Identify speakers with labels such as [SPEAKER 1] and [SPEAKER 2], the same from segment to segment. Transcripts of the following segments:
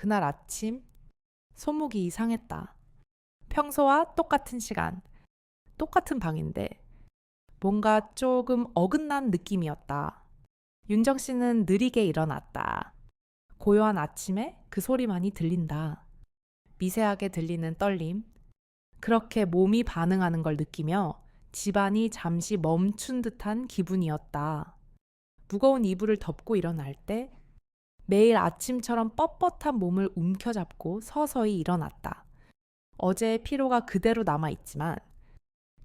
[SPEAKER 1] 그날 아침 손목이 이상했다. 평소와 똑같은 시간, 똑같은 방인데 뭔가 조금 어긋난 느낌이었다. 윤정 씨는 느리게 일어났다. 고요한 아침에 그 소리만이 들린다. 미세하게 들리는 떨림. 그렇게 몸이 반응하는 걸 느끼며 집안이 잠시 멈춘 듯한 기분이었다. 무거운 이불을 덮고 일어날 때 매일 아침처럼 뻣뻣한 몸을 움켜잡고 서서히 일어났다. 어제의 피로가 그대로 남아있지만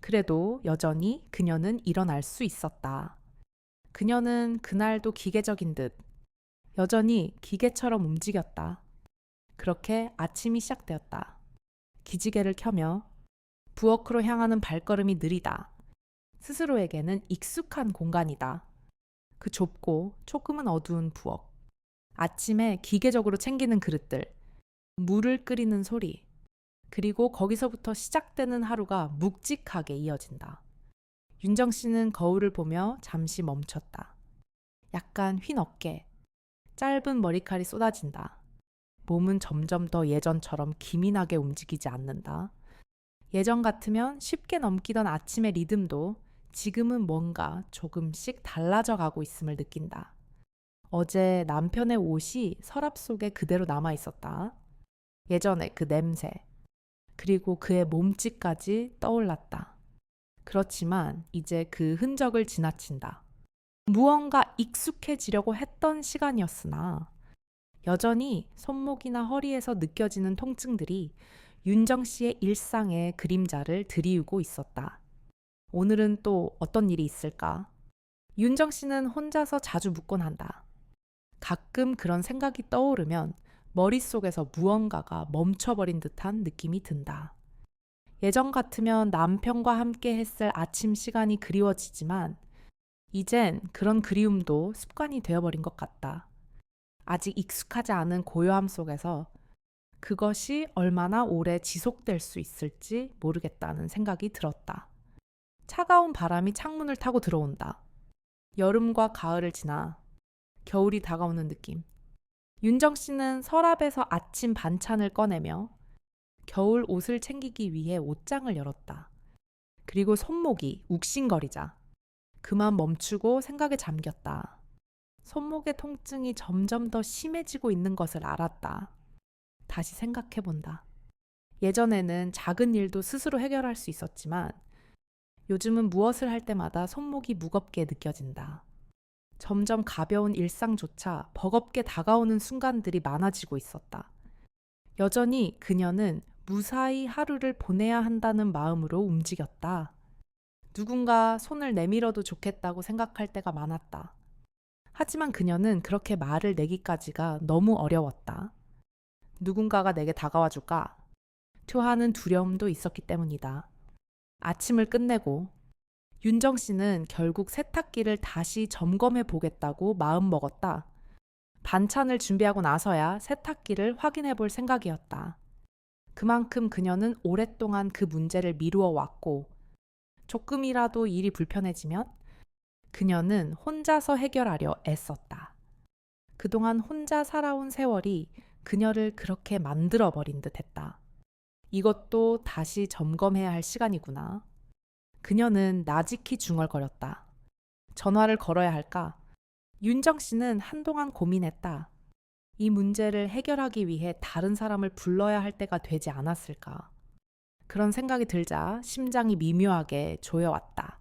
[SPEAKER 1] 그래도 여전히 그녀는 일어날 수 있었다. 그녀는 그날도 기계적인 듯 여전히 기계처럼 움직였다. 그렇게 아침이 시작되었다. 기지개를 켜며 부엌으로 향하는 발걸음이 느리다. 스스로에게는 익숙한 공간이다. 그 좁고 조금은 어두운 부엌. 아침에 기계적으로 챙기는 그릇들. 물을 끓이는 소리. 그리고 거기서부터 시작되는 하루가 묵직하게 이어진다. 윤정 씨는 거울을 보며 잠시 멈췄다. 약간 휜 어깨, 짧은 머리칼이 쏟아진다. 몸은 점점 더 예전처럼 기민하게 움직이지 않는다. 예전 같으면 쉽게 넘기던 아침의 리듬도 지금은 뭔가 조금씩 달라져 가고 있음을 느낀다. 어제 남편의 옷이 서랍 속에 그대로 남아 있었다. 예전의 그 냄새, 그리고 그의 몸짓까지 떠올랐다. 그렇지만 이제 그 흔적을 지나친다. 무언가 익숙해지려고 했던 시간이었으나 여전히 손목이나 허리에서 느껴지는 통증들이 윤정 씨의 일상의 그림자를 드리우고 있었다. 오늘은 또 어떤 일이 있을까? 윤정 씨는 혼자서 자주 묻곤 한다. 가끔 그런 생각이 떠오르면 머릿속에서 무언가가 멈춰버린 듯한 느낌이 든다. 예전 같으면 남편과 함께 했을 아침 시간이 그리워지지만 이젠 그런 그리움도 습관이 되어버린 것 같다. 아직 익숙하지 않은 고요함 속에서 그것이 얼마나 오래 지속될 수 있을지 모르겠다는 생각이 들었다. 차가운 바람이 창문을 타고 들어온다. 여름과 가을을 지나 겨울이 다가오는 느낌. 윤정 씨는 서랍에서 아침 반찬을 꺼내며 겨울 옷을 챙기기 위해 옷장을 열었다. 그리고 손목이 욱신거리자 그만 멈추고 생각에 잠겼다. 손목의 통증이 점점 더 심해지고 있는 것을 알았다. 다시 생각해본다. 예전에는 작은 일도 스스로 해결할 수 있었지만 요즘은 무엇을 할 때마다 손목이 무겁게 느껴진다. 점점 가벼운 일상조차 버겁게 다가오는 순간들이 많아지고 있었다. 여전히 그녀는 무사히 하루를 보내야 한다는 마음으로 움직였다. 누군가 손을 내밀어도 좋겠다고 생각할 때가 많았다. 하지만 그녀는 그렇게 말을 내기까지가 너무 어려웠다. 누군가가 내게 다가와 줄까? 투하는 두려움도 있었기 때문이다. 아침을 끝내고 윤정 씨는 결국 세탁기를 다시 점검해 보겠다고 마음먹었다. 반찬을 준비하고 나서야 세탁기를 확인해 볼 생각이었다. 그만큼 그녀는 오랫동안 그 문제를 미루어 왔고 조금이라도 일이 불편해지면 그녀는 혼자서 해결하려 애썼다. 그동안 혼자 살아온 세월이 그녀를 그렇게 만들어버린 듯 했다. 이것도 다시 점검해야 할 시간이구나. 그녀는 나직히 중얼거렸다. 전화를 걸어야 할까? 윤정 씨는 한동안 고민했다. 이 문제를 해결하기 위해 다른 사람을 불러야 할 때가 되지 않았을까? 그런 생각이 들자 심장이 미묘하게 조여왔다.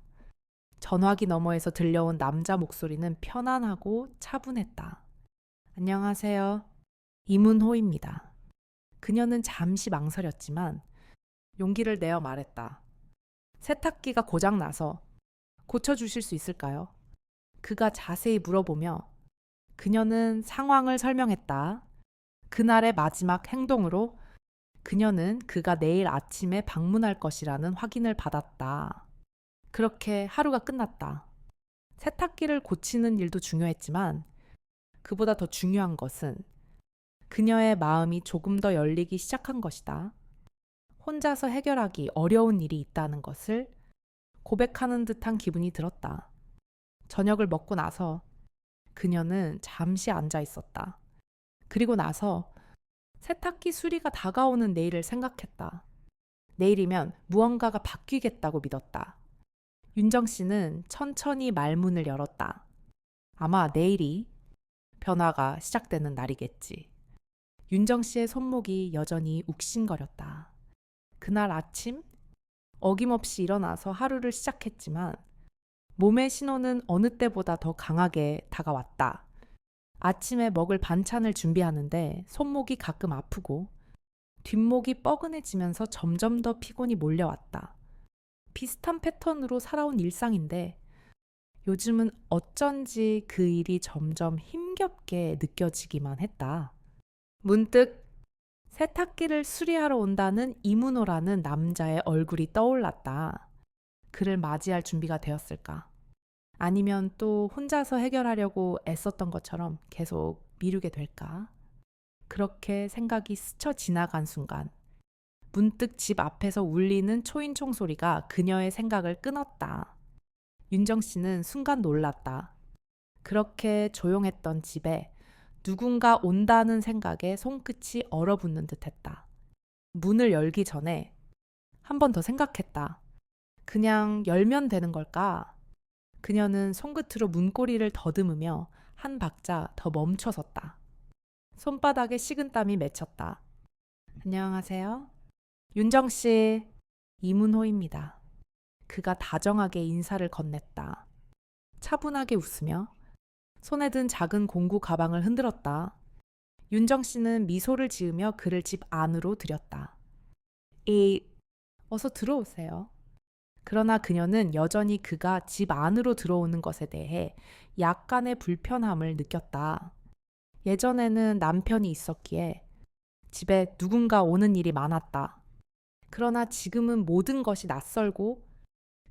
[SPEAKER 1] 전화기 너머에서 들려온 남자 목소리는 편안하고 차분했다. 안녕하세요. 이문호입니다. 그녀는 잠시 망설였지만 용기를 내어 말했다. 세탁기가 고장나서 고쳐주실 수 있을까요? 그가 자세히 물어보며 그녀는 상황을 설명했다. 그날의 마지막 행동으로 그녀는 그가 내일 아침에 방문할 것이라는 확인을 받았다. 그렇게 하루가 끝났다. 세탁기를 고치는 일도 중요했지만 그보다 더 중요한 것은 그녀의 마음이 조금 더 열리기 시작한 것이다. 혼자서 해결하기 어려운 일이 있다는 것을 고백하는 듯한 기분이 들었다. 저녁을 먹고 나서 그녀는 잠시 앉아 있었다. 그리고 나서 세탁기 수리가 다가오는 내일을 생각했다. 내일이면 무언가가 바뀌겠다고 믿었다. 윤정 씨는 천천히 말문을 열었다. 아마 내일이 변화가 시작되는 날이겠지. 윤정 씨의 손목이 여전히 욱신거렸다. 그날 아침 어김없이 일어나서 하루를 시작했지만 몸의 신호는 어느 때보다 더 강하게 다가왔다. 아침에 먹을 반찬을 준비하는데 손목이 가끔 아프고 뒷목이 뻐근해지면서 점점 더 피곤이 몰려왔다. 비슷한 패턴으로 살아온 일상인데 요즘은 어쩐지 그 일이 점점 힘겹게 느껴지기만 했다. 문득 세탁기를 수리하러 온다는 이문호라는 남자의 얼굴이 떠올랐다. 그를 맞이할 준비가 되었을까? 아니면 또 혼자서 해결하려고 애썼던 것처럼 계속 미루게 될까? 그렇게 생각이 스쳐 지나간 순간 문득 집 앞에서 울리는 초인종 소리가 그녀의 생각을 끊었다. 윤정 씨는 순간 놀랐다. 그렇게 조용했던 집에 누군가 온다는 생각에 손끝이 얼어붙는 듯했다. 문을 열기 전에 한 번 더 생각했다. 그냥 열면 되는 걸까? 그녀는 손끝으로 문고리를 더듬으며 한 박자 더 멈춰섰다. 손바닥에 식은땀이 맺혔다. 안녕하세요. 윤정 씨, 이문호입니다. 그가 다정하게 인사를 건넸다. 차분하게 웃으며 손에 든 작은 공구 가방을 흔들었다. 윤정 씨는 미소를 지으며 그를 집 안으로 들였다. 어서 들어오세요. 그러나 그녀는 여전히 그가 집 안으로 들어오는 것에 대해 약간의 불편함을 느꼈다. 예전에는 남편이 있었기에 집에 누군가 오는 일이 많았다. 그러나 지금은 모든 것이 낯설고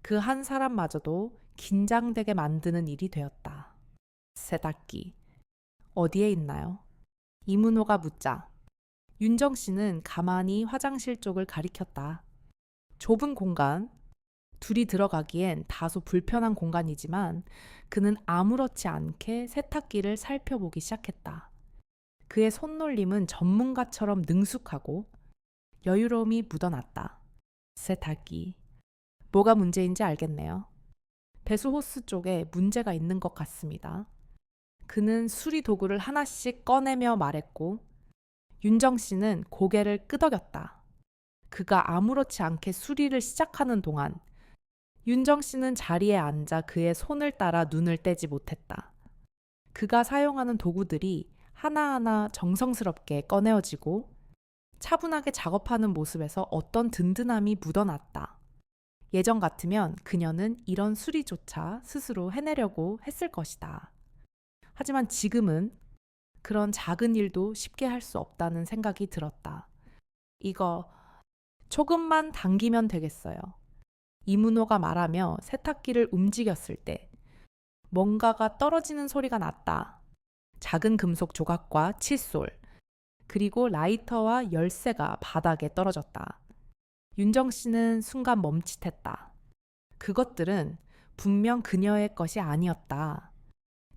[SPEAKER 1] 그 한 사람마저도 긴장되게 만드는 일이 되었다. 세탁기. 어디에 있나요? 이문호가 묻자 윤정 씨는 가만히 화장실 쪽을 가리켰다. 좁은 공간, 둘이 들어가기엔 다소 불편한 공간이지만 그는 아무렇지 않게 세탁기를 살펴보기 시작했다. 그의 손놀림은 전문가처럼 능숙하고 여유로움이 묻어났다. 세탁기. 뭐가 문제인지 알겠네요. 배수 호스 쪽에 문제가 있는 것 같습니다. 그는 수리 도구를 하나씩 꺼내며 말했고 윤정 씨는 고개를 끄덕였다. 그가 아무렇지 않게 수리를 시작하는 동안 윤정 씨는 자리에 앉아 그의 손을 따라 눈을 떼지 못했다. 그가 사용하는 도구들이 하나하나 정성스럽게 꺼내어지고 차분하게 작업하는 모습에서 어떤 든든함이 묻어났다. 예전 같으면 그녀는 이런 수리조차 스스로 해내려고 했을 것이다. 하지만 지금은 그런 작은 일도 쉽게 할 수 없다는 생각이 들었다. 이거 조금만 당기면 되겠어요. 이문호가 말하며 세탁기를 움직였을 때 뭔가가 떨어지는 소리가 났다. 작은 금속 조각과 칫솔, 그리고 라이터와 열쇠가 바닥에 떨어졌다. 윤정 씨는 순간 멈칫했다. 그것들은 분명 그녀의 것이 아니었다.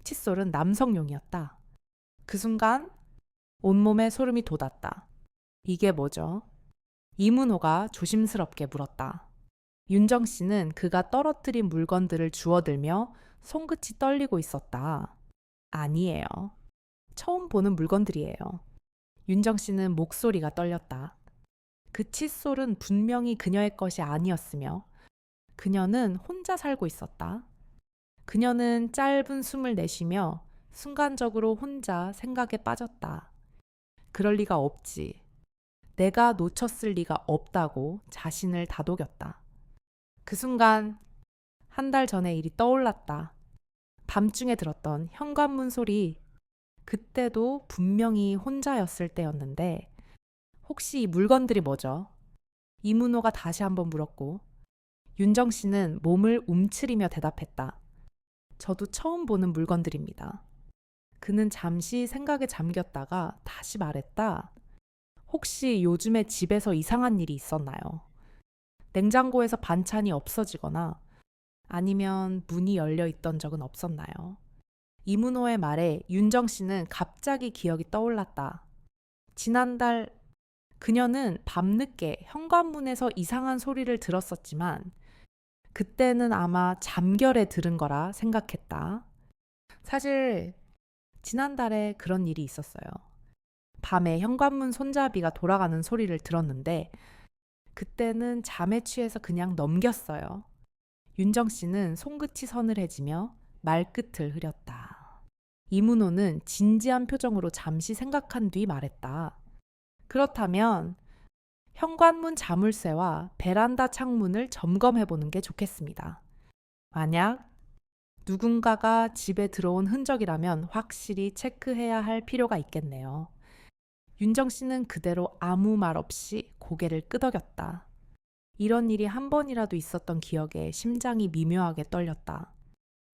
[SPEAKER 1] 칫솔은 남성용이었다. 그 순간 온몸에 소름이 돋았다. 이게 뭐죠? 이문호가 조심스럽게 물었다. 윤정 씨는 그가 떨어뜨린 물건들을 주워들며 손끝이 떨리고 있었다. 아니에요. 처음 보는 물건들이에요. 윤정 씨는 목소리가 떨렸다. 그 칫솔은 분명히 그녀의 것이 아니었으며 그녀는 혼자 살고 있었다. 그녀는 짧은 숨을 내쉬며 순간적으로 혼자 생각에 빠졌다. 그럴 리가 없지. 내가 놓쳤을 리가 없다고 자신을 다독였다. 그 순간 한 달 전의 일이 떠올랐다. 밤중에 들었던 현관문 소리. 그때도 분명히 혼자였을 때였는데 혹시 이 물건들이 뭐죠? 이문호가 다시 한번 물었고 윤정 씨는 몸을 움츠리며 대답했다. 저도 처음 보는 물건들입니다. 그는 잠시 생각에 잠겼다가 다시 말했다. 혹시 요즘에 집에서 이상한 일이 있었나요? 냉장고에서 반찬이 없어지거나 아니면 문이 열려 있던 적은 없었나요? 이문호의 말에 윤정 씨는 갑자기 기억이 떠올랐다. 지난달 그녀는 밤늦게 현관문에서 이상한 소리를 들었었지만 그때는 아마 잠결에 들은 거라 생각했다. 사실 지난달에 그런 일이 있었어요. 밤에 현관문 손잡이가 돌아가는 소리를 들었는데 그때는 잠에 취해서 그냥 넘겼어요. 윤정 씨는 손끝이 서늘해지며 말끝을 흐렸다. 이문호는 진지한 표정으로 잠시 생각한 뒤 말했다. 그렇다면 현관문 자물쇠와 베란다 창문을 점검해 보는 게 좋겠습니다. 만약 누군가가 집에 들어온 흔적이라면 확실히 체크해야 할 필요가 있겠네요. 윤정 씨는 그대로 아무 말 없이 고개를 끄덕였다. 이런 일이 한 번이라도 있었던 기억에 심장이 미묘하게 떨렸다.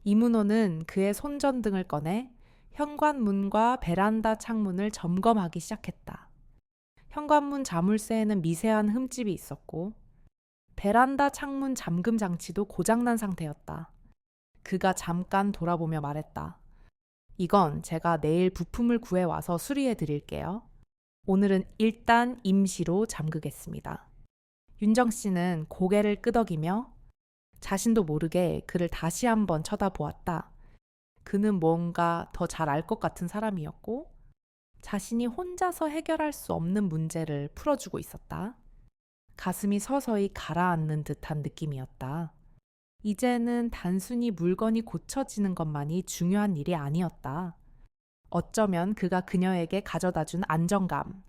[SPEAKER 1] 이문호는 그의 손전등을 꺼내 현관문과 베란다 창문을 점검하기 시작했다. 현관문 자물쇠에는 미세한 흠집이 있었고 베란다 창문 잠금 장치도 고장난 상태였다. 그가 잠깐 돌아보며 말했다. 이건 제가 내일 부품을 구해와서 수리해 드릴게요. 오늘은 일단 임시로 잠그겠습니다. 윤정 씨는 고개를 끄덕이며 자신도 모르게 그를 다시 한번 쳐다보았다. 그는 뭔가 더 잘 알 것 같은 사람이었고 자신이 혼자서 해결할 수 없는 문제를 풀어주고 있었다. 가슴이 서서히 가라앉는 듯한 느낌이었다. 이제는 단순히 물건이 고쳐지는 것만이 중요한 일이 아니었다. 어쩌면 그가 그녀에게 가져다 준 안정감,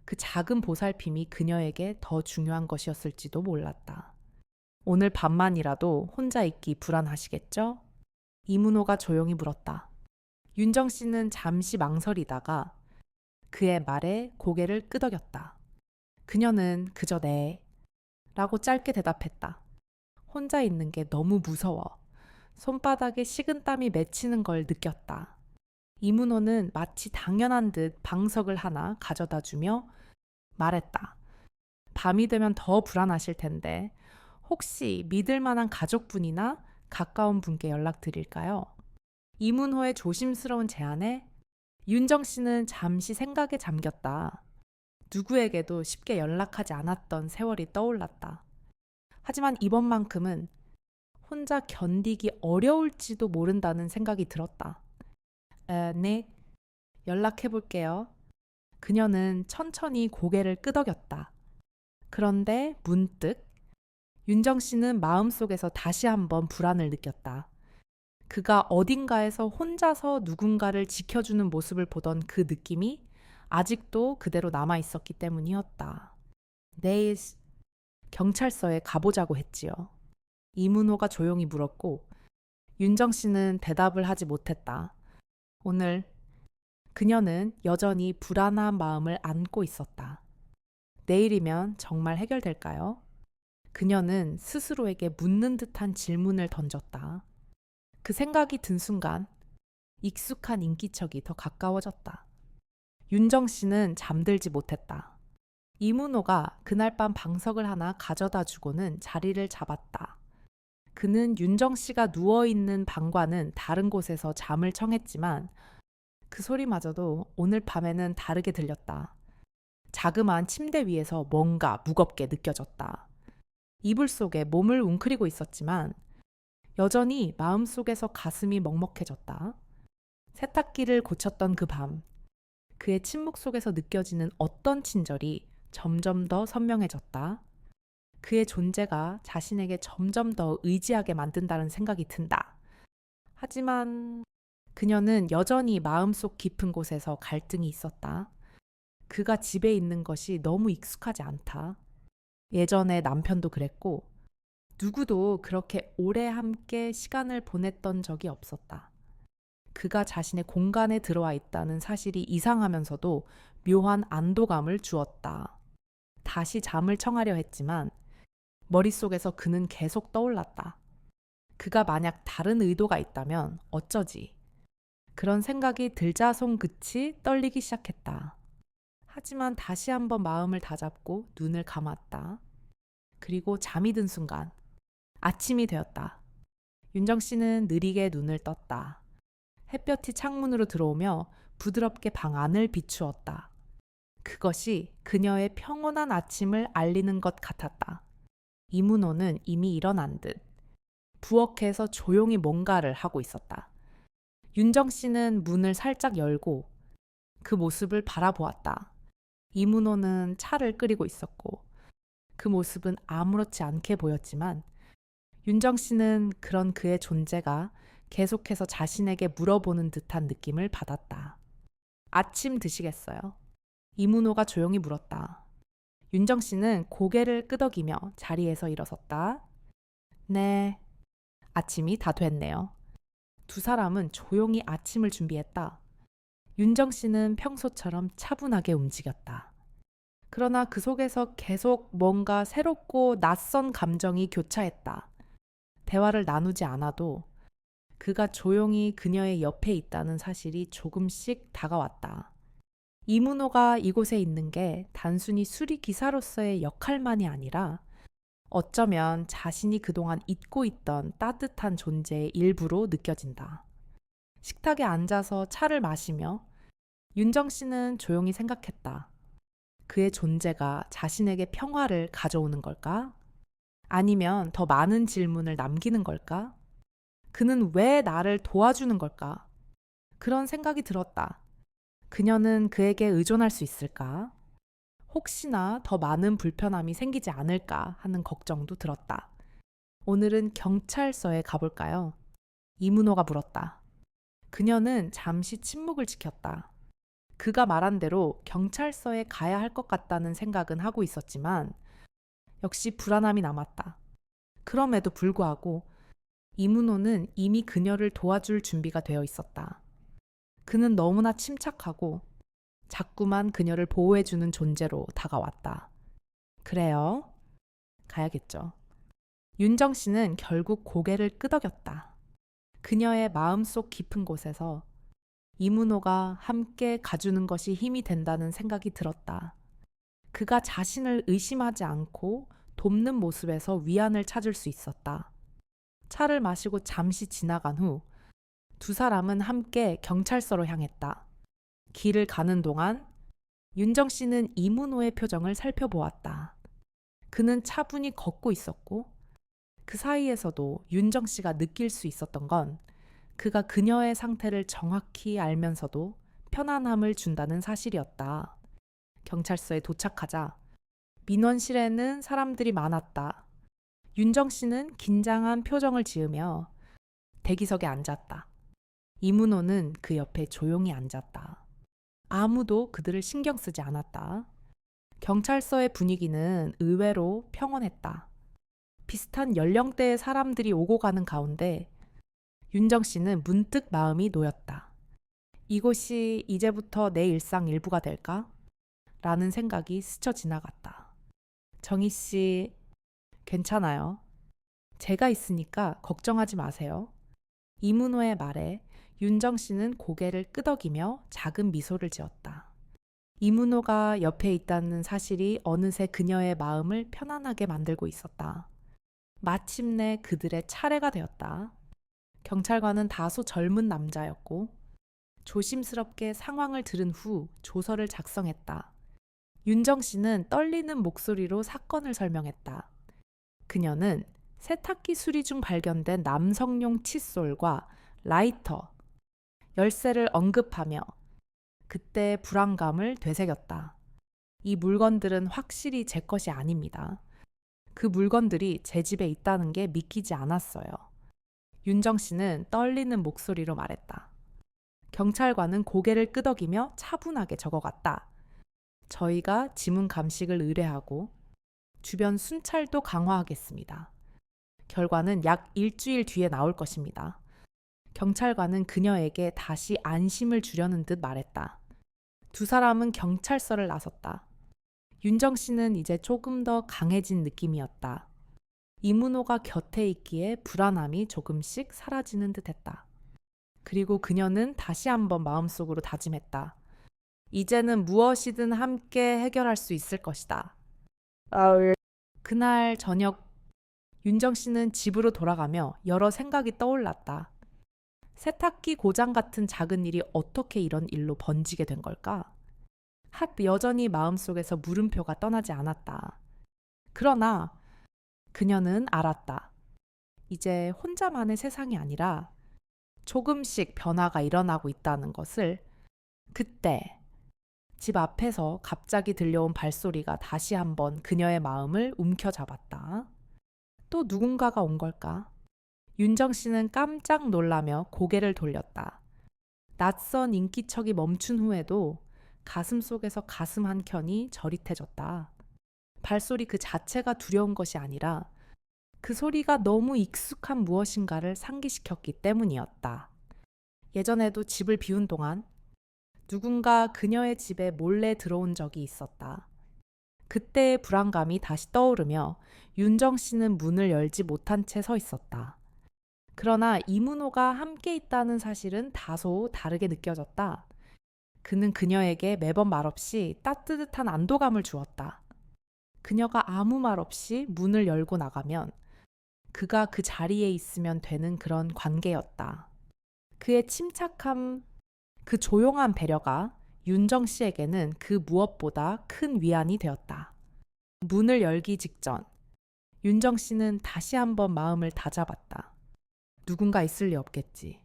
[SPEAKER 1] 그 작은 보살핌이 그녀에게 더 중요한 것이었을지도 몰랐다. 오늘 밤만이라도 혼자 있기 불안하시겠죠? 이문호가 조용히 물었다. 윤정 씨는 잠시 망설이다가 그의 말에 고개를 끄덕였다. 그녀는 그저 네 라고 짧게 대답했다. 혼자 있는 게 너무 무서워. 손바닥에 식은땀이 맺히는 걸 느꼈다. 이문호는 마치 당연한 듯 방석을 하나 가져다 주며 말했다. 밤이 되면 더 불안하실 텐데 혹시 믿을 만한 가족분이나 가까운 분께 연락드릴까요? 이문호의 조심스러운 제안에 윤정 씨는 잠시 생각에 잠겼다. 누구에게도 쉽게 연락하지 않았던 세월이 떠올랐다. 하지만 이번만큼은 혼자 견디기 어려울지도 모른다는 생각이 들었다. 네, 연락해 볼게요. 그녀는 천천히 고개를 끄덕였다. 그런데 문득 윤정 씨는 마음속에서 다시 한번 불안을 느꼈다. 그가 어딘가에서 혼자서 누군가를 지켜주는 모습을 보던 그 느낌이 아직도 그대로 남아 있었기 때문이었다. 내일 경찰서에 가보자고 했지요. 이문호가 조용히 물었고 윤정 씨는 대답을 하지 못했다. 오늘 그녀는 여전히 불안한 마음을 안고 있었다. 내일이면 정말 해결될까요? 그녀는 스스로에게 묻는 듯한 질문을 던졌다. 그 생각이 든 순간 익숙한 인기척이 더 가까워졌다. 윤정 씨는 잠들지 못했다. 이문호가 그날 밤 방석을 하나 가져다 주고는 자리를 잡았다. 그는 윤정 씨가 누워있는 방과는 다른 곳에서 잠을 청했지만 그 소리마저도 오늘 밤에는 다르게 들렸다. 자그마한 침대 위에서 뭔가 무겁게 느껴졌다. 이불 속에 몸을 웅크리고 있었지만 여전히 마음속에서 가슴이 먹먹해졌다. 세탁기를 고쳤던 그 밤, 그의 침묵 속에서 느껴지는 어떤 친절이 점점 더 선명해졌다. 그의 존재가 자신에게 점점 더 의지하게 만든다는 생각이 든다. 하지만 그녀는 여전히 마음속 깊은 곳에서 갈등이 있었다. 그가 집에 있는 것이 너무 익숙하지 않다. 예전에 남편도 그랬고 누구도 그렇게 오래 함께 시간을 보냈던 적이 없었다. 그가 자신의 공간에 들어와 있다는 사실이 이상하면서도 묘한 안도감을 주었다. 다시 잠을 청하려 했지만 머릿속에서 그는 계속 떠올랐다. 그가 만약 다른 의도가 있다면 어쩌지? 그런 생각이 들자 손끝이 떨리기 시작했다. 하지만 다시 한번 마음을 다잡고 눈을 감았다. 그리고 잠이 든 순간 아침이 되었다. 윤정 씨는 느리게 눈을 떴다. 햇볕이 창문으로 들어오며 부드럽게 방 안을 비추었다. 그것이 그녀의 평온한 아침을 알리는 것 같았다. 이문호는 이미 일어난 듯 부엌에서 조용히 뭔가를 하고 있었다. 윤정 씨는 문을 살짝 열고 그 모습을 바라보았다. 이문호는 차를 끓이고 있었고 그 모습은 아무렇지 않게 보였지만 윤정 씨는 그런 그의 존재가 계속해서 자신에게 물어보는 듯한 느낌을 받았다. 아침 드시겠어요? 이문호가 조용히 물었다. 윤정 씨는 고개를 끄덕이며 자리에서 일어섰다. 네, 아침이 다 됐네요. 두 사람은 조용히 아침을 준비했다. 윤정 씨는 평소처럼 차분하게 움직였다. 그러나 그 속에서 계속 뭔가 새롭고 낯선 감정이 교차했다. 대화를 나누지 않아도 그가 조용히 그녀의 옆에 있다는 사실이 조금씩 다가왔다. 이문호가 이곳에 있는 게 단순히 수리 기사로서의 역할만이 아니라 어쩌면 자신이 그동안 잊고 있던 따뜻한 존재의 일부로 느껴진다. 식탁에 앉아서 차를 마시며 윤정 씨는 조용히 생각했다. 그의 존재가 자신에게 평화를 가져오는 걸까? 아니면 더 많은 질문을 남기는 걸까? 그는 왜 나를 도와주는 걸까? 그런 생각이 들었다. 그녀는 그에게 의존할 수 있을까? 혹시나 더 많은 불편함이 생기지 않을까 하는 걱정도 들었다. 오늘은 경찰서에 가볼까요? 이문호가 물었다. 그녀는 잠시 침묵을 지켰다. 그가 말한 대로 경찰서에 가야 할 것 같다는 생각은 하고 있었지만 역시 불안함이 남았다. 그럼에도 불구하고 이문호는 이미 그녀를 도와줄 준비가 되어 있었다. 그는 너무나 침착하고 자꾸만 그녀를 보호해주는 존재로 다가왔다. 그래요? 가야겠죠. 윤정 씨는 결국 고개를 끄덕였다. 그녀의 마음속 깊은 곳에서 이문호가 함께 가주는 것이 힘이 된다는 생각이 들었다. 그가 자신을 의심하지 않고 돕는 모습에서 위안을 찾을 수 있었다. 차를 마시고 잠시 지나간 후 두 사람은 함께 경찰서로 향했다. 길을 가는 동안 윤정 씨는 이문호의 표정을 살펴보았다. 그는 차분히 걷고 있었고 그 사이에서도 윤정 씨가 느낄 수 있었던 건 그가 그녀의 상태를 정확히 알면서도 편안함을 준다는 사실이었다. 경찰서에 도착하자 민원실에는 사람들이 많았다. 윤정 씨는 긴장한 표정을 지으며 대기석에 앉았다. 이문호는 그 옆에 조용히 앉았다. 아무도 그들을 신경 쓰지 않았다. 경찰서의 분위기는 의외로 평온했다. 비슷한 연령대의 사람들이 오고 가는 가운데 윤정 씨는 문득 마음이 놓였다. 이곳이 이제부터 내 일상 일부가 될까? 라는 생각이 스쳐 지나갔다. 정희 씨, 괜찮아요. 제가 있으니까 걱정하지 마세요. 이문호의 말에 윤정 씨는 고개를 끄덕이며 작은 미소를 지었다. 이문호가 옆에 있다는 사실이 어느새 그녀의 마음을 편안하게 만들고 있었다. 마침내 그들의 차례가 되었다. 경찰관은 다소 젊은 남자였고 조심스럽게 상황을 들은 후 조서를 작성했다. 윤정 씨는 떨리는 목소리로 사건을 설명했다. 그녀는 세탁기 수리 중 발견된 남성용 칫솔과 라이터, 열쇠를 언급하며 그때의 불안감을 되새겼다. 이 물건들은 확실히 제 것이 아닙니다. 그 물건들이 제 집에 있다는 게 믿기지 않았어요. 윤정 씨는 떨리는 목소리로 말했다. 경찰관은 고개를 끄덕이며 차분하게 적어갔다. 저희가 지문 감식을 의뢰하고 주변 순찰도 강화하겠습니다. 결과는 약 일주일 뒤에 나올 것입니다. 경찰관은 그녀에게 다시 안심을 주려는 듯 말했다. 두 사람은 경찰서를 나섰다. 윤정 씨는 이제 조금 더 강해진 느낌이었다. 이문호가 곁에 있기에 불안함이 조금씩 사라지는 듯했다. 그리고 그녀는 다시 한번 마음속으로 다짐했다. 이제는 무엇이든 함께 해결할 수 있을 것이다. 그날 저녁 윤정 씨는 집으로 돌아가며 여러 생각이 떠올랐다. 세탁기 고장 같은 작은 일이 어떻게 이런 일로 번지게 된 걸까? 여전히 마음속에서 물음표가 떠나지 않았다. 그러나 그녀는 알았다. 이제 혼자만의 세상이 아니라 조금씩 변화가 일어나고 있다는 것을. 그때 집 앞에서 갑자기 들려온 발소리가 다시 한번 그녀의 마음을 움켜잡았다. 또 누군가가 온 걸까? 윤정 씨는 깜짝 놀라며 고개를 돌렸다. 낯선 인기척이 멈춘 후에도 가슴 속에서 가슴 한 켠이 저릿해졌다. 발소리 그 자체가 두려운 것이 아니라 그 소리가 너무 익숙한 무엇인가를 상기시켰기 때문이었다. 예전에도 집을 비운 동안 누군가 그녀의 집에 몰래 들어온 적이 있었다. 그때의 불안감이 다시 떠오르며 윤정 씨는 문을 열지 못한 채 서 있었다. 그러나 이문호가 함께 있다는 사실은 다소 다르게 느껴졌다. 그는 그녀에게 매번 말없이 따뜻한 안도감을 주었다. 그녀가 아무 말 없이 문을 열고 나가면 그가 그 자리에 있으면 되는 그런 관계였다. 그의 침착함, 그 조용한 배려가 윤정 씨에게는 그 무엇보다 큰 위안이 되었다. 문을 열기 직전 윤정 씨는 다시 한번 마음을 다잡았다. 누군가 있을 리 없겠지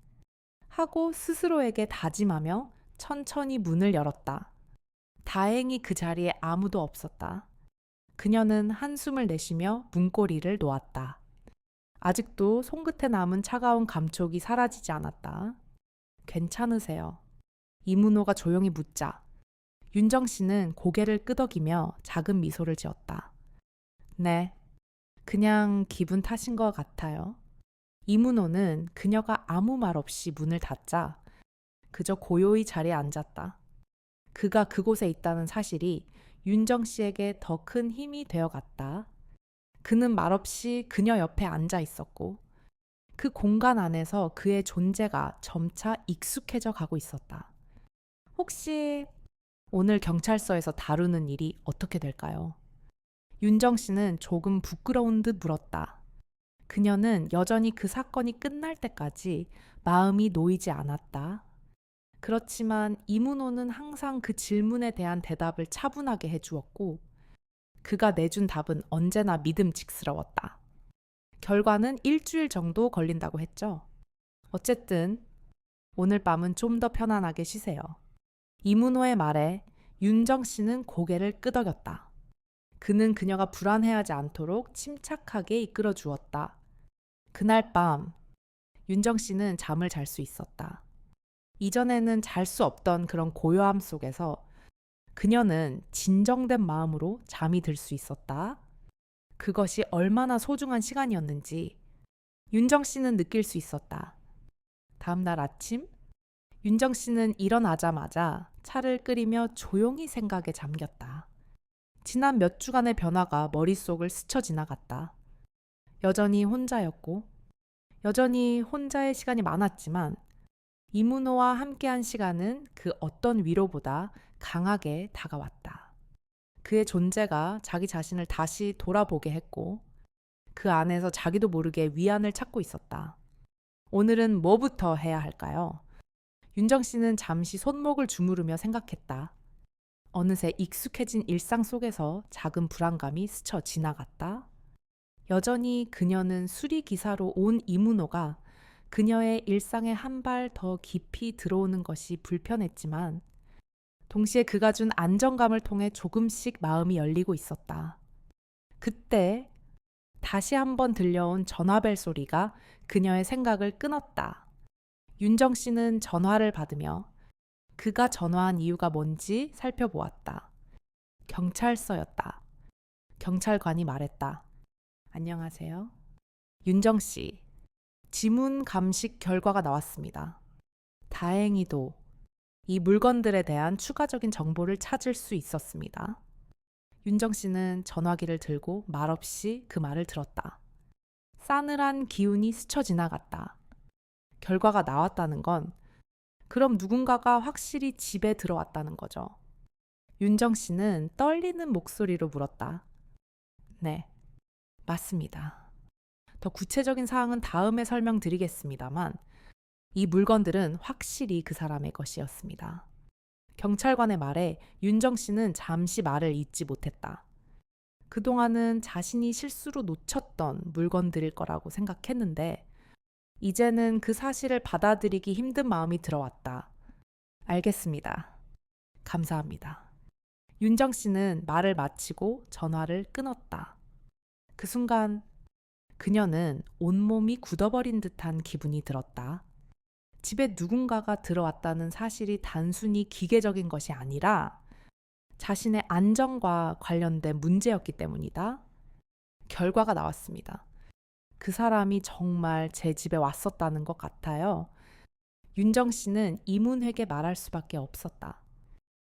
[SPEAKER 1] 하고 스스로에게 다짐하며 천천히 문을 열었다. 다행히 그 자리에 아무도 없었다. 그녀는 한숨을 내쉬며 문고리를 놓았다. 아직도 손끝에 남은 차가운 감촉이 사라지지 않았다. 괜찮으세요? 이문호가 조용히 묻자 윤정 씨는 고개를 끄덕이며 작은 미소를 지었다. 네, 그냥 기분 탓인 것 같아요. 이문호는 그녀가 아무 말 없이 문을 닫자 그저 고요히 자리에 앉았다. 그가 그곳에 있다는 사실이 윤정 씨에게 더 큰 힘이 되어갔다. 그는 말없이 그녀 옆에 앉아 있었고 그 공간 안에서 그의 존재가 점차 익숙해져 가고 있었다. 혹시 오늘 경찰서에서 다루는 일이 어떻게 될까요? 윤정 씨는 조금 부끄러운 듯 물었다. 그녀는 여전히 그 사건이 끝날 때까지 마음이 놓이지 않았다. 그렇지만 이문호는 항상 그 질문에 대한 대답을 차분하게 해주었고 그가 내준 답은 언제나 믿음직스러웠다. 결과는 일주일 정도 걸린다고 했죠. 어쨌든 오늘 밤은 좀 더 편안하게 쉬세요. 이문호의 말에 윤정 씨는 고개를 끄덕였다. 그는 그녀가 불안해하지 않도록 침착하게 이끌어 주었다. 그날 밤 윤정 씨는 잠을 잘 수 있었다. 이전에는 잘 수 없던 그런 고요함 속에서 그녀는 진정된 마음으로 잠이 들 수 있었다. 그것이 얼마나 소중한 시간이었는지 윤정 씨는 느낄 수 있었다. 다음 날 아침 윤정 씨는 일어나자마자 차를 끓이며 조용히 생각에 잠겼다. 지난 몇 주간의 변화가 머릿속을 스쳐 지나갔다. 여전히 혼자였고 여전히 혼자의 시간이 많았지만 이문호와 함께한 시간은 그 어떤 위로보다 강하게 다가왔다. 그의 존재가 자기 자신을 다시 돌아보게 했고 그 안에서 자기도 모르게 위안을 찾고 있었다. 오늘은 뭐부터 해야 할까요? 윤정 씨는 잠시 손목을 주무르며 생각했다. 어느새 익숙해진 일상 속에서 작은 불안감이 스쳐 지나갔다. 여전히 그녀는 수리기사로 온 이문호가 그녀의 일상에 한 발 더 깊이 들어오는 것이 불편했지만 동시에 그가 준 안정감을 통해 조금씩 마음이 열리고 있었다. 그때 다시 한번 들려온 전화벨 소리가 그녀의 생각을 끊었다. 윤정 씨는 전화를 받으며 그가 전화한 이유가 뭔지 살펴보았다. 경찰서였다. 경찰관이 말했다. 안녕하세요. 윤정 씨, 지문 감식 결과가 나왔습니다. 다행히도 이 물건들에 대한 추가적인 정보를 찾을 수 있었습니다. 윤정 씨는 전화기를 들고 말없이 그 말을 들었다. 싸늘한 기운이 스쳐 지나갔다. 결과가 나왔다는 건 그럼 누군가가 확실히 집에 들어왔다는 거죠. 윤정 씨는 떨리는 목소리로 물었다. 네, 맞습니다. 더 구체적인 사항은 다음에 설명드리겠습니다만 이 물건들은 확실히 그 사람의 것이었습니다. 경찰관의 말에 윤정 씨는 잠시 말을 잇지 못했다. 그동안은 자신이 실수로 놓쳤던 물건들일 거라고 생각했는데 이제는 그 사실을 받아들이기 힘든 마음이 들어왔다. 알겠습니다. 감사합니다. 윤정 씨는 말을 마치고 전화를 끊었다. 그 순간 그녀는 온몸이 굳어버린 듯한 기분이 들었다. 집에 누군가가 들어왔다는 사실이 단순히 기계적인 것이 아니라 자신의 안전과 관련된 문제였기 때문이다. 결과가 나왔습니다. 그 사람이 정말 제 집에 왔었다는 것 같아요. 윤정 씨는 이문회에게 말할 수밖에 없었다.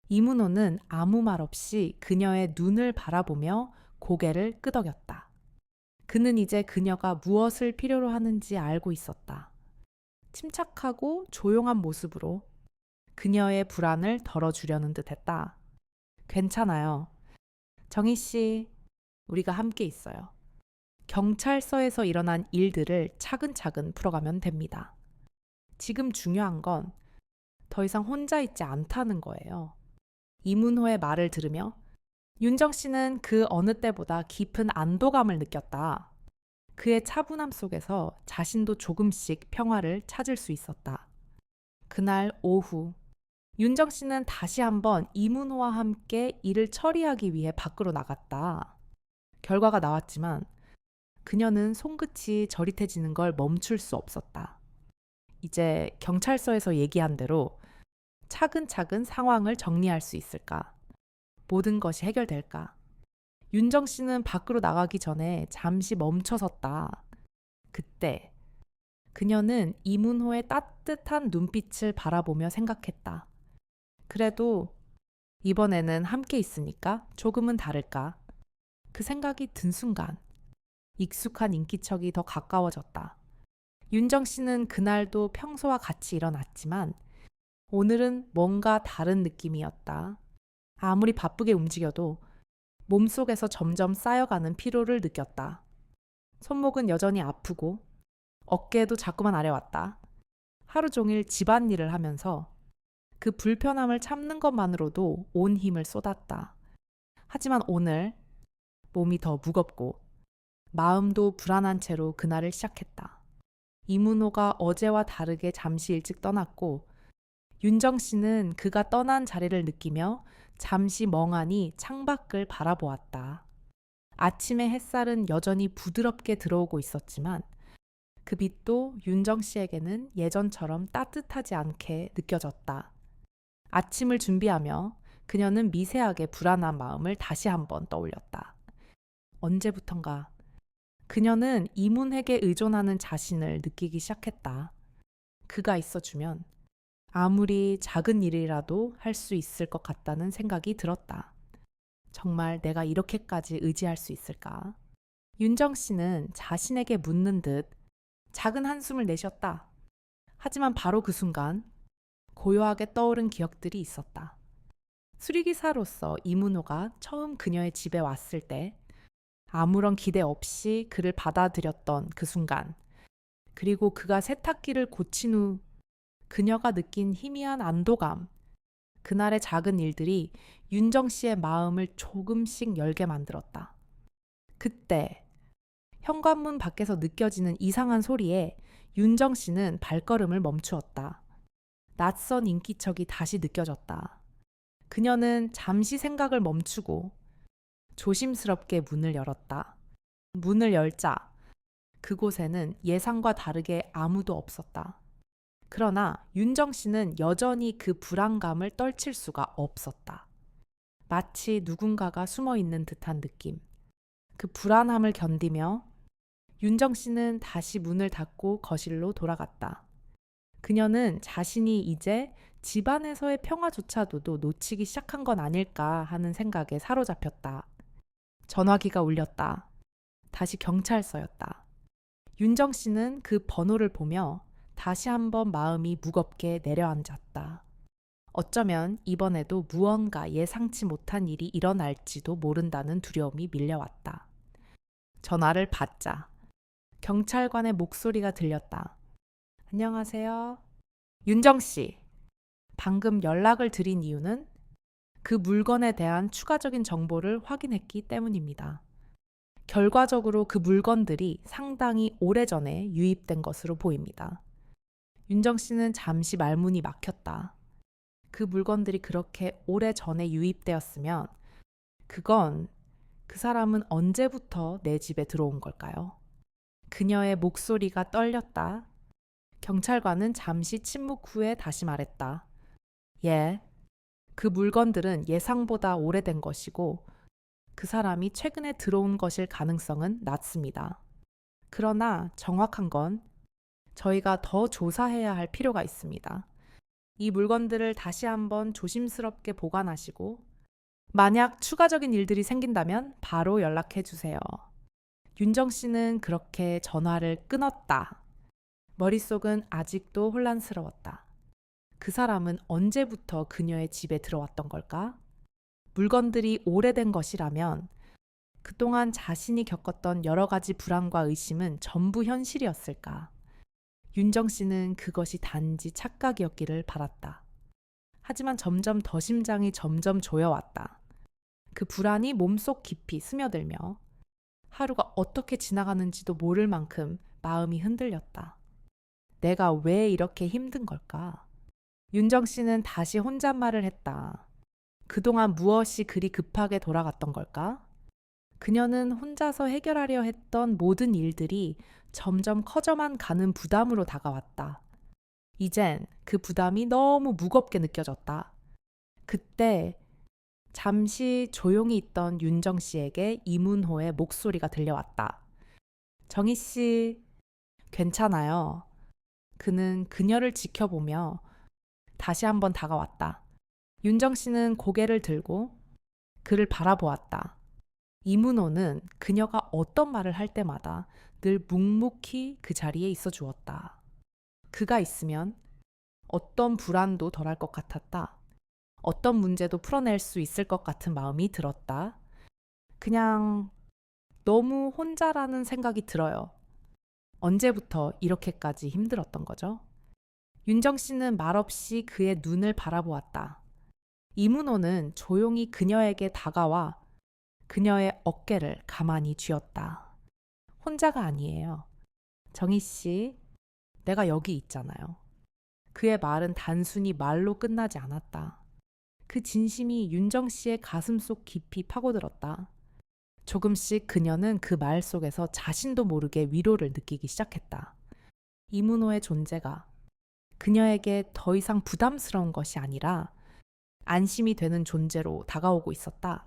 [SPEAKER 1] 이문호는 아무 말 없이 그녀의 눈을 바라보며 고개를 끄덕였다. 그는 이제 그녀가 무엇을 필요로 하는지 알고 있었다. 침착하고 조용한 모습으로 그녀의 불안을 덜어주려는 듯 했다. 괜찮아요. 정희 씨, 우리가 함께 있어요. 경찰서에서 일어난 일들을 차근차근 풀어가면 됩니다. 지금 중요한 건 더 이상 혼자 있지 않다는 거예요. 이문호의 말을 들으며 윤정 씨는 그 어느 때보다 깊은 안도감을 느꼈다. 그의 차분함 속에서 자신도 조금씩 평화를 찾을 수 있었다. 그날 오후, 윤정 씨는 다시 한번 이문호와 함께 일을 처리하기 위해 밖으로 나갔다. 결과가 나왔지만 그녀는 손끝이 저릿해지는 걸 멈출 수 없었다. 이제 경찰서에서 얘기한 대로 차근차근 상황을 정리할 수 있을까? 모든 것이 해결될까? 윤정 씨는 밖으로 나가기 전에 잠시 멈춰섰다. 그때 그녀는 이문호의 따뜻한 눈빛을 바라보며 생각했다. 그래도 이번에는 함께 있으니까 조금은 다를까? 그 생각이 든 순간 익숙한 인기척이 더 가까워졌다. 윤정 씨는 그날도 평소와 같이 일어났지만 오늘은 뭔가 다른 느낌이었다. 아무리 바쁘게 움직여도 몸속에서 점점 쌓여가는 피로를 느꼈다. 손목은 여전히 아프고 어깨도 자꾸만 아려왔다. 하루 종일 집안일을 하면서 그 불편함을 참는 것만으로도 온 힘을 쏟았다. 하지만 오늘 몸이 더 무겁고 마음도 불안한 채로 그날을 시작했다. 이문호가 어제와 다르게 잠시 일찍 떠났고 윤정 씨는 그가 떠난 자리를 느끼며 잠시 멍하니 창밖을 바라보았다. 아침의 햇살은 여전히 부드럽게 들어오고 있었지만 그 빛도 윤정 씨에게는 예전처럼 따뜻하지 않게 느껴졌다. 아침을 준비하며 그녀는 미세하게 불안한 마음을 다시 한번 떠올렸다. 언제부턴가 그녀는 이문에게 의존하는 자신을 느끼기 시작했다. 그가 있어주면 아무리 작은 일이라도 할 수 있을 것 같다는 생각이 들었다. 정말 내가 이렇게까지 의지할 수 있을까? 윤정 씨는 자신에게 묻는 듯 작은 한숨을 내쉬었다. 하지만 바로 그 순간 고요하게 떠오른 기억들이 있었다. 수리기사로서 이문호가 처음 그녀의 집에 왔을 때 아무런 기대 없이 그를 받아들였던 그 순간, 그리고 그가 세탁기를 고친 후 그녀가 느낀 희미한 안도감, 그날의 작은 일들이 윤정 씨의 마음을 조금씩 열게 만들었다. 그때 현관문 밖에서 느껴지는 이상한 소리에 윤정 씨는 발걸음을 멈추었다. 낯선 인기척이 다시 느껴졌다. 그녀는 잠시 생각을 멈추고 조심스럽게 문을 열었다. 문을 열자 그곳에는 예상과 다르게 아무도 없었다. 그러나 윤정 씨는 여전히 그 불안감을 떨칠 수가 없었다. 마치 누군가가 숨어 있는 듯한 느낌. 그 불안함을 견디며 윤정 씨는 다시 문을 닫고 거실로 돌아갔다. 그녀는 자신이 이제 집안에서의 평화조차도 놓치기 시작한 건 아닐까 하는 생각에 사로잡혔다. 전화기가 울렸다. 다시 경찰서였다. 윤정 씨는 그 번호를 보며 다시 한번 마음이 무겁게 내려앉았다. 어쩌면 이번에도 무언가 예상치 못한 일이 일어날지도 모른다는 두려움이 밀려왔다. 전화를 받자 경찰관의 목소리가 들렸다. 안녕하세요. 윤정 씨. 방금 연락을 드린 이유는 그 물건에 대한 추가적인 정보를 확인했기 때문입니다. 결과적으로 그 물건들이 상당히 오래전에 유입된 것으로 보입니다. 윤정 씨는 잠시 말문이 막혔다. 그 물건들이 그렇게 오래전에 유입되었으면 그건 그 사람은 언제부터 내 집에 들어온 걸까요? 그녀의 목소리가 떨렸다. 경찰관은 잠시 침묵 후에 다시 말했다. 예, 그 물건들은 예상보다 오래된 것이고 그 사람이 최근에 들어온 것일 가능성은 낮습니다. 그러나 정확한 건 저희가 더 조사해야 할 필요가 있습니다. 이 물건들을 다시 한번 조심스럽게 보관하시고 만약 추가적인 일들이 생긴다면 바로 연락해 주세요. 윤정 씨는 그렇게 전화를 끊었다. 머릿속은 아직도 혼란스러웠다. 그 사람은 언제부터 그녀의 집에 들어왔던 걸까? 물건들이 오래된 것이라면 그동안 자신이 겪었던 여러 가지 불안과 의심은 전부 현실이었을까? 윤정 씨는 그것이 단지 착각이었기를 바랐다. 하지만 점점 더 심장이 점점 조여왔다. 그 불안이 몸속 깊이 스며들며 하루가 어떻게 지나가는지도 모를 만큼 마음이 흔들렸다. 내가 왜 이렇게 힘든 걸까? 윤정 씨는 다시 혼잣말을 했다. 그동안 무엇이 그리 급하게 돌아갔던 걸까? 그녀는 혼자서 해결하려 했던 모든 일들이 점점 커져만 가는 부담으로 다가왔다. 이젠 그 부담이 너무 무겁게 느껴졌다. 그때 잠시 조용히 있던 윤정 씨에게 이문호의 목소리가 들려왔다. 정희 씨, 괜찮아요. 그는 그녀를 지켜보며 다시 한번 다가왔다. 윤정 씨는 고개를 들고 그를 바라보았다. 이문호는 그녀가 어떤 말을 할 때마다 늘 묵묵히 그 자리에 있어 주었다. 그가 있으면 어떤 불안도 덜할 것 같았다. 어떤 문제도 풀어낼 수 있을 것 같은 마음이 들었다. 그냥 너무 혼자라는 생각이 들어요. 언제부터 이렇게까지 힘들었던 거죠? 윤정 씨는 말없이 그의 눈을 바라보았다. 이문호는 조용히 그녀에게 다가와 그녀의 어깨를 가만히 쥐었다. 혼자가 아니에요. 정희 씨, 내가 여기 있잖아요. 그의 말은 단순히 말로 끝나지 않았다. 그 진심이 윤정 씨의 가슴 속 깊이 파고들었다. 조금씩 그녀는 그 말 속에서 자신도 모르게 위로를 느끼기 시작했다. 이문호의 존재가 그녀에게 더 이상 부담스러운 것이 아니라 안심이 되는 존재로 다가오고 있었다.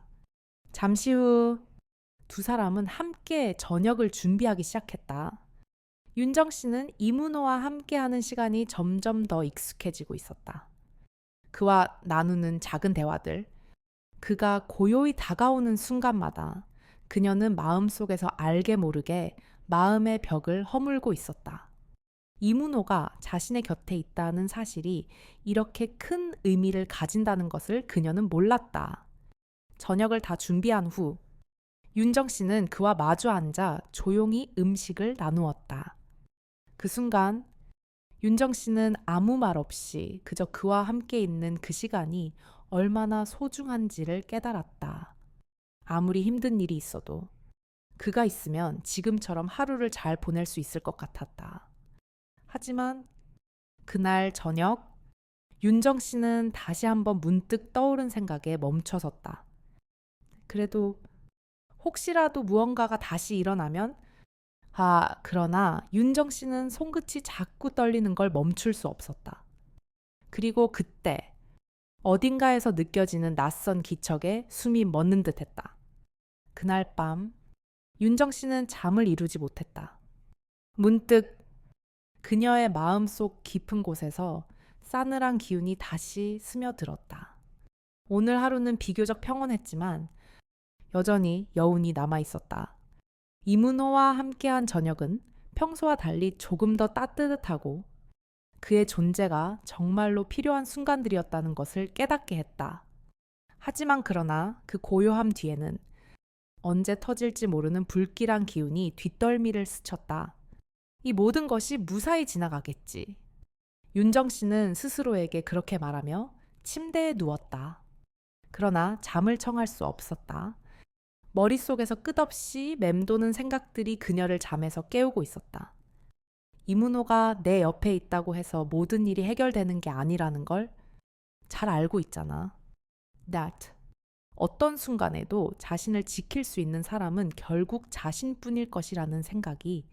[SPEAKER 1] 잠시 후 두 사람은 함께 저녁을 준비하기 시작했다. 윤정 씨는 이문호와 함께하는 시간이 점점 더 익숙해지고 있었다. 그와 나누는 작은 대화들, 그가 고요히 다가오는 순간마다 그녀는 마음속에서 알게 모르게 마음의 벽을 허물고 있었다. 이문호가 자신의 곁에 있다는 사실이 이렇게 큰 의미를 가진다는 것을 그녀는 몰랐다. 저녁을 다 준비한 후 윤정 씨는 그와 마주 앉아 조용히 음식을 나누었다. 그 순간 윤정 씨는 아무 말 없이 그저 그와 함께 있는 그 시간이 얼마나 소중한지를 깨달았다. 아무리 힘든 일이 있어도 그가 있으면 지금처럼 하루를 잘 보낼 수 있을 것 같았다. 하지만 그날 저녁 윤정 씨는 다시 한번 문득 떠오른 생각에 멈춰섰다. 그래도 혹시라도 무언가가 다시 일어나면 그러나 윤정 씨는 손끝이 자꾸 떨리는 걸 멈출 수 없었다. 그리고 그때 어딘가에서 느껴지는 낯선 기척에 숨이 멎는 듯 했다. 그날 밤 윤정 씨는 잠을 이루지 못했다. 문득 그녀의 마음속 깊은 곳에서 싸늘한 기운이 다시 스며들었다. 오늘 하루는 비교적 평온했지만 여전히 여운이 남아 있었다. 이문호와 함께한 저녁은 평소와 달리 조금 더 따뜻하고 그의 존재가 정말로 필요한 순간들이었다는 것을 깨닫게 했다. 하지만 그러나 그 고요함 뒤에는 언제 터질지 모르는 불길한 기운이 뒷덜미를 스쳤다. 이 모든 것이 무사히 지나가겠지. 윤정 씨는 스스로에게 그렇게 말하며 침대에 누웠다. 그러나 잠을 청할 수 없었다. 머릿속에서 끝없이 맴도는 생각들이 그녀를 잠에서 깨우고 있었다. 이문호가 내 옆에 있다고 해서 모든 일이 해결되는 게 아니라는 걸 잘 알고 있잖아. That 어떤 순간에도 자신을 지킬 수 있는 사람은 결국 자신뿐일 것이라는 생각이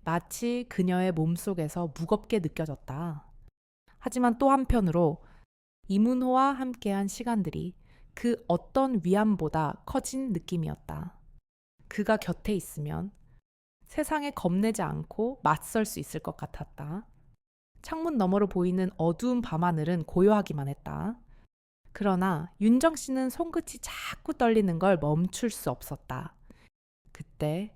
[SPEAKER 1] 마치 그녀의 몸속에서 무겁게 느껴졌다. 하지만 또 한편으로 이문호와 함께한 시간들이 그 어떤 위안보다 커진 느낌이었다. 그가 곁에 있으면 세상에 겁내지 않고 맞설 수 있을 것 같았다. 창문 너머로 보이는 어두운 밤하늘은 고요하기만 했다. 그러나 윤정 씨는 손끝이 자꾸 떨리는 걸 멈출 수 없었다. 그때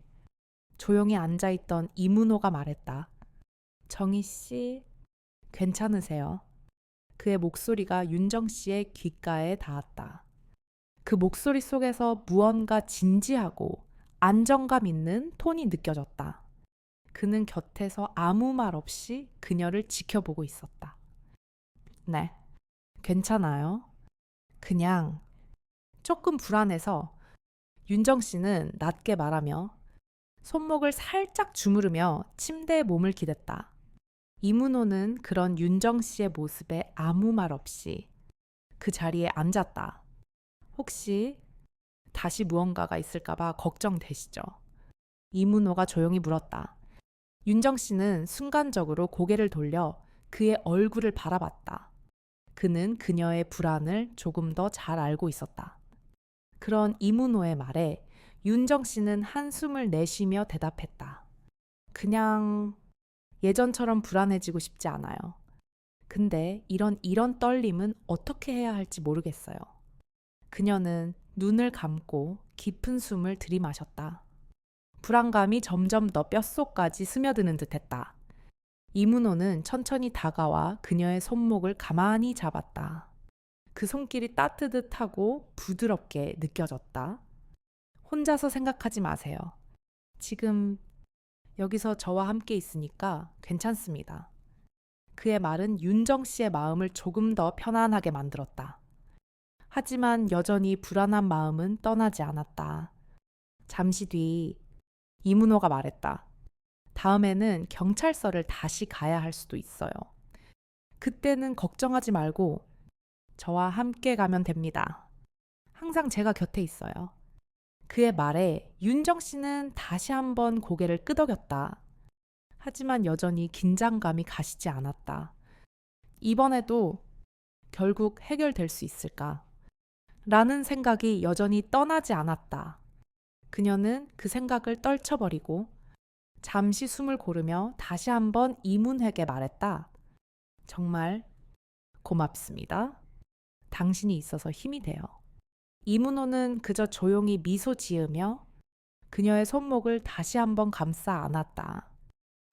[SPEAKER 1] 조용히 앉아있던 이문호가 말했다. 정희 씨, 괜찮으세요? 그의 목소리가 윤정 씨의 귓가에 닿았다. 그 목소리 속에서 무언가 진지하고 안정감 있는 톤이 느껴졌다. 그는 곁에서 아무 말 없이 그녀를 지켜보고 있었다. 네, 괜찮아요. 그냥 조금 불안해서 윤정 씨는 낮게 말하며 손목을 살짝 주무르며 침대에 몸을 기댔다. 이문호는 그런 윤정 씨의 모습에 아무 말 없이 그 자리에 앉았다. 혹시 다시 무언가가 있을까봐 걱정되시죠? 이문호가 조용히 물었다. 윤정 씨는 순간적으로 고개를 돌려 그의 얼굴을 바라봤다. 그는 그녀의 불안을 조금 더 잘 알고 있었다. 그런 이문호의 말에 윤정 씨는 한숨을 내쉬며 대답했다. 그냥 예전처럼 불안해지고 싶지 않아요. 근데 이런 떨림은 어떻게 해야 할지 모르겠어요. 그녀는 눈을 감고 깊은 숨을 들이마셨다. 불안감이 점점 더 뼛속까지 스며드는 듯했다. 이문호는 천천히 다가와 그녀의 손목을 가만히 잡았다. 그 손길이 따뜻하고 부드럽게 느껴졌다. 혼자서 생각하지 마세요. 지금 여기서 저와 함께 있으니까 괜찮습니다. 그의 말은 윤정 씨의 마음을 조금 더 편안하게 만들었다. 하지만 여전히 불안한 마음은 떠나지 않았다. 잠시 뒤 이문호가 말했다. 다음에는 경찰서를 다시 가야 할 수도 있어요. 그때는 걱정하지 말고 저와 함께 가면 됩니다. 항상 제가 곁에 있어요. 그의 말에 윤정 씨는 다시 한번 고개를 끄덕였다. 하지만 여전히 긴장감이 가시지 않았다. 이번에도 결국 해결될 수 있을까? 라는 생각이 여전히 떠나지 않았다. 그녀는 그 생각을 떨쳐버리고 잠시 숨을 고르며 다시 한번 이문회에게 말했다. 정말 고맙습니다. 당신이 있어서 힘이 돼요. 이문호는 그저 조용히 미소 지으며 그녀의 손목을 다시 한번 감싸 안았다.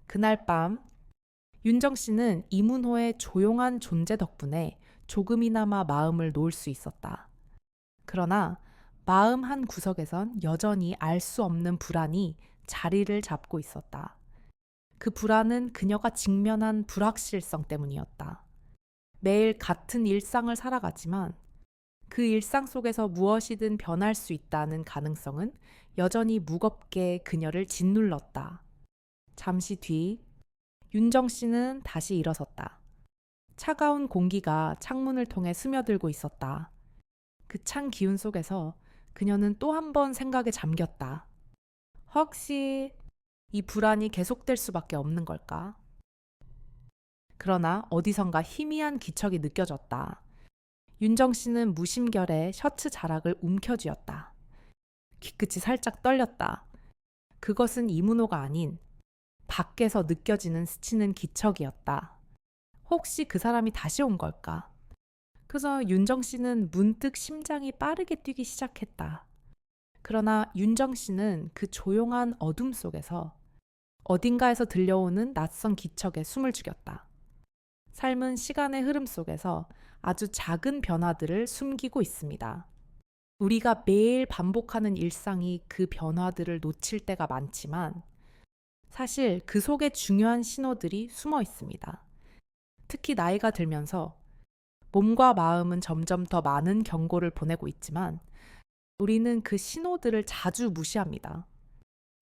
[SPEAKER 1] 그날 밤 윤정 씨는 이문호의 조용한 존재 덕분에 조금이나마 마음을 놓을 수 있었다. 그러나 마음 한 구석에선 여전히 알 수 없는 불안이 자리를 잡고 있었다. 그 불안은 그녀가 직면한 불확실성 때문이었다. 매일 같은 일상을 살아가지만 그 일상 속에서 무엇이든 변할 수 있다는 가능성은 여전히 무겁게 그녀를 짓눌렀다. 잠시 뒤 윤정 씨는 다시 일어섰다. 차가운 공기가 창문을 통해 스며들고 있었다. 그 찬 기운 속에서 그녀는 또 한 번 생각에 잠겼다. 혹시 이 불안이 계속될 수밖에 없는 걸까? 그러나 어디선가 희미한 기척이 느껴졌다. 윤정 씨는 무심결에 셔츠 자락을 움켜쥐었다. 귀끝이 살짝 떨렸다. 그것은 이문호가 아닌 밖에서 느껴지는 스치는 기척이었다. 혹시 그 사람이 다시 온 걸까? 그래서 윤정 씨는 문득 심장이 빠르게 뛰기 시작했다. 그러나 윤정 씨는 그 조용한 어둠 속에서 어딘가에서 들려오는 낯선 기척에 숨을 죽였다. 삶은 시간의 흐름 속에서 아주 작은 변화들을 숨기고 있습니다. 우리가 매일 반복하는 일상이 그 변화들을 놓칠 때가 많지만 사실 그 속에 중요한 신호들이 숨어 있습니다. 특히 나이가 들면서 몸과 마음은 점점 더 많은 경고를 보내고 있지만 우리는 그 신호들을 자주 무시합니다.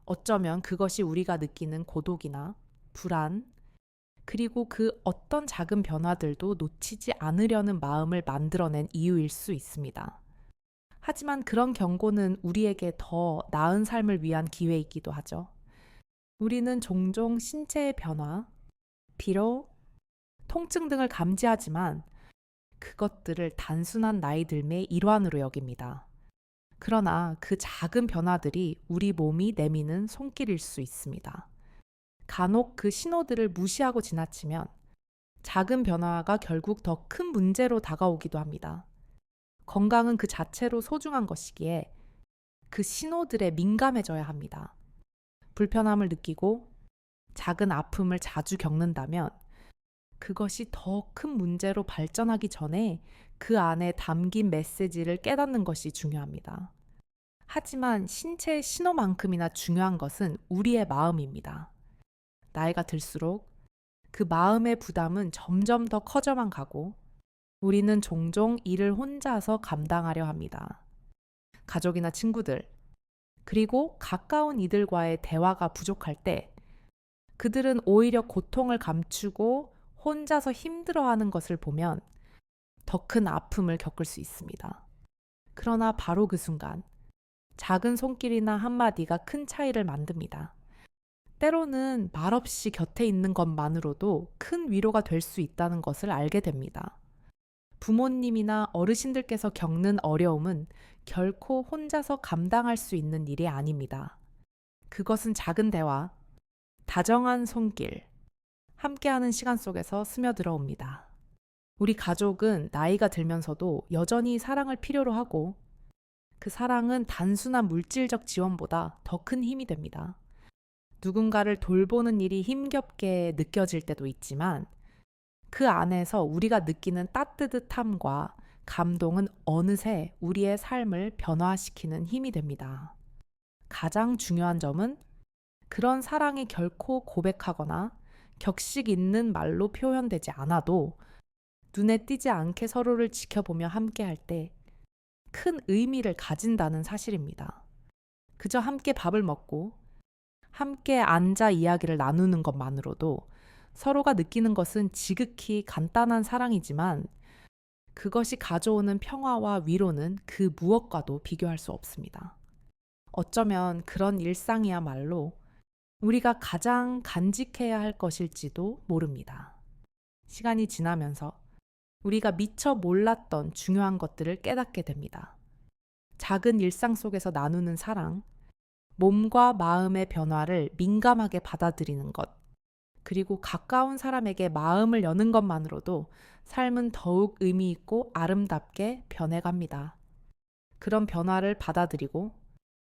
[SPEAKER 1] 어쩌면 그것이 우리가 느끼는 고독이나 불안, 그리고 그 어떤 작은 변화들도 놓치지 않으려는 마음을 만들어낸 이유일 수 있습니다. 하지만 그런 경고는 우리에게 더 나은 삶을 위한 기회이기도 하죠. 우리는 종종 신체의 변화, 피로, 통증 등을 감지하지만 그것들을 단순한 나이 들매의 일환으로 여깁니다. 그러나 그 작은 변화들이 우리 몸이 내미는 손길일 수 있습니다. 간혹 그 신호들을 무시하고 지나치면 작은 변화가 결국 더 큰 문제로 다가오기도 합니다. 건강은 그 자체로 소중한 것이기에 그 신호들에 민감해져야 합니다. 불편함을 느끼고 작은 아픔을 자주 겪는다면 그것이 더 큰 문제로 발전하기 전에 그 안에 담긴 메시지를 깨닫는 것이 중요합니다. 하지만 신체의 신호만큼이나 중요한 것은 우리의 마음입니다. 나이가 들수록 그 마음의 부담은 점점 더 커져만 가고 우리는 종종 이를 혼자서 감당하려 합니다. 가족이나 친구들, 그리고 가까운 이들과의 대화가 부족할 때 그들은 오히려 고통을 감추고 혼자서 힘들어하는 것을 보면 더 큰 아픔을 겪을 수 있습니다. 그러나 바로 그 순간 작은 손길이나 한마디가 큰 차이를 만듭니다. 때로는 말없이 곁에 있는 것만으로도 큰 위로가 될 수 있다는 것을 알게 됩니다. 부모님이나 어르신들께서 겪는 어려움은 결코 혼자서 감당할 수 있는 일이 아닙니다. 그것은 작은 대화, 다정한 손길, 함께하는 시간 속에서 스며들어 옵니다. 우리 가족은 나이가 들면서도 여전히 사랑을 필요로 하고 그 사랑은 단순한 물질적 지원보다 더 큰 힘이 됩니다. 누군가를 돌보는 일이 힘겹게 느껴질 때도 있지만 그 안에서 우리가 느끼는 따뜻함과 감동은 어느새 우리의 삶을 변화시키는 힘이 됩니다. 가장 중요한 점은 그런 사랑이 결코 고백하거나 격식 있는 말로 표현되지 않아도 눈에 띄지 않게 서로를 지켜보며 함께할 때 큰 의미를 가진다는 사실입니다. 그저 함께 밥을 먹고 함께 앉아 이야기를 나누는 것만으로도 서로가 느끼는 것은 지극히 간단한 사랑이지만 그것이 가져오는 평화와 위로는 그 무엇과도 비교할 수 없습니다. 어쩌면 그런 일상이야말로 우리가 가장 간직해야 할 것일지도 모릅니다. 시간이 지나면서 우리가 미처 몰랐던 중요한 것들을 깨닫게 됩니다. 작은 일상 속에서 나누는 사랑, 몸과 마음의 변화를 민감하게 받아들이는 것, 그리고 가까운 사람에게 마음을 여는 것만으로도 삶은 더욱 의미 있고 아름답게 변해갑니다. 그런 변화를 받아들이고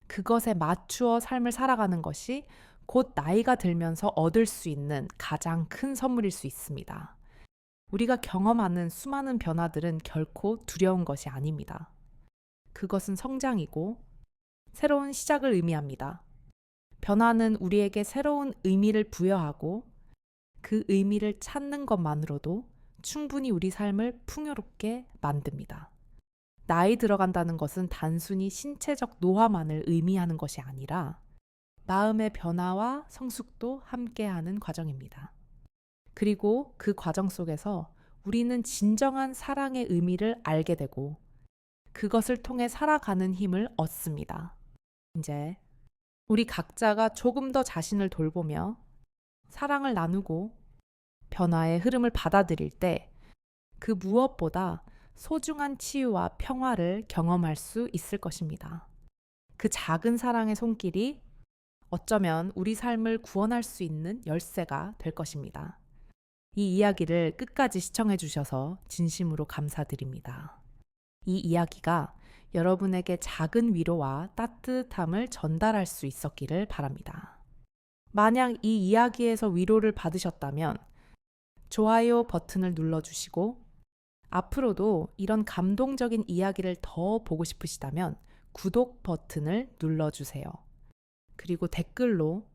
[SPEAKER 1] 그것에 맞추어 삶을 살아가는 것이 곧 나이가 들면서 얻을 수 있는 가장 큰 선물일 수 있습니다. 우리가 경험하는 수많은 변화들은 결코 두려운 것이 아닙니다. 그것은 성장이고 새로운 시작을 의미합니다. 변화는 우리에게 새로운 의미를 부여하고 그 의미를 찾는 것만으로도 충분히 우리 삶을 풍요롭게 만듭니다. 나이 들어간다는 것은 단순히 신체적 노화만을 의미하는 것이 아니라 마음의 변화와 성숙도 함께하는 과정입니다. 그리고 그 과정 속에서 우리는 진정한 사랑의 의미를 알게 되고 그것을 통해 살아가는 힘을 얻습니다. 이제 우리 각자가 조금 더 자신을 돌보며 사랑을 나누고 변화의 흐름을 받아들일 때 그 무엇보다 소중한 치유와 평화를 경험할 수 있을 것입니다. 그 작은 사랑의 손길이 어쩌면 우리 삶을 구원할 수 있는 열쇠가 될 것입니다. 이 이야기를 끝까지 시청해 주셔서 진심으로 감사드립니다. 이 이야기가 여러분에게 작은 위로와 따뜻함을 전달할 수 있었기를 바랍니다. 만약 이 이야기에서 위로를 받으셨다면 좋아요 버튼을 눌러주시고 앞으로도 이런 감동적인 이야기를 더 보고 싶으시다면 구독 버튼을 눌러주세요. 그리고 댓글로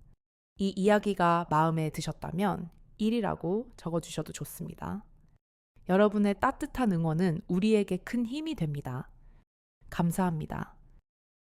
[SPEAKER 1] 이 이야기가 마음에 드셨다면 1이라고 적어주셔도 좋습니다. 여러분의 따뜻한 응원은 우리에게 큰 힘이 됩니다. 감사합니다.